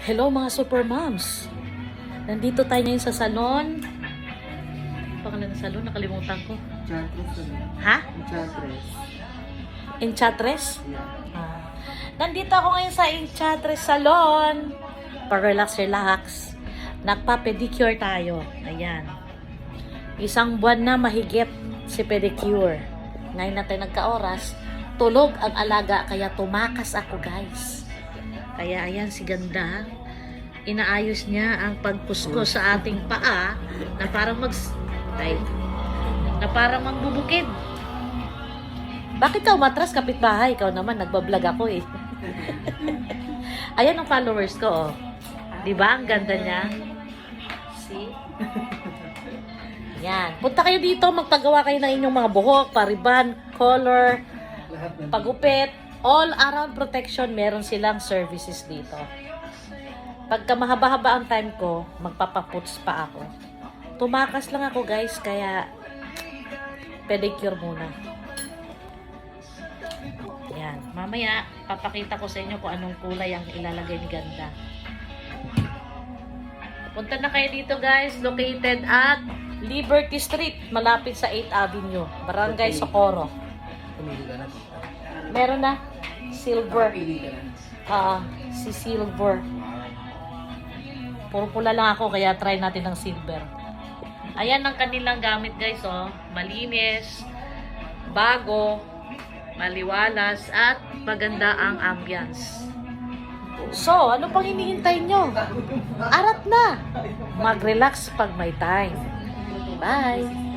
Hello mga super moms. Nandito tayo ngayon sa salon. Pangalan ng salon, nakalimutan ko. Enchantress. Ha? Enchantress. Enchantress? Yeah. Nandito ako ngayon sa Enchantress Salon. Relax. Nagpa-pedicure tayo. Ayan. Isang buwan na mahigit si pedicure. Ngayon natin nagka-oras. Tulog ang alaga kaya tumakas ako guys. Kaya ayan si ganda. Inaayos niya ang pagpusko sa ating paa na parang na parang magbubukid. Bakit ka umatras kapitbahay? Ikaw naman, nagbablog ako eh. Ayan ang followers ko, oh. Diba? Ang ganda niya. See? Yan. Punta kayo dito, magpagawa kayo ng inyong mga buhok, pariban, color, pagupit, all around protection, meron silang services dito. Pagka mahaba-haba ang time ko, magpapaputs pa ako. Tumakas lang ako guys, kaya pedicure muna. Yan. Mamaya, papakita ko sa inyo kung anong kulay ang ilalagay ni Ganda. Punta na kayo dito guys, located at Liberty Street, malapit sa 8th Avenue, Barangay Socorro. Pumili ka na. Meron na, silver. Pili ka na. Si silver. Puro pula lang ako, kaya try natin ng silver. Ayan ang kanilang gamit guys, oh. Malinis, bago, maliwalas, at maganda ang ambience. So, ano pang hinihintay nyo? Arat na! Mag-relax pag may time. Bye!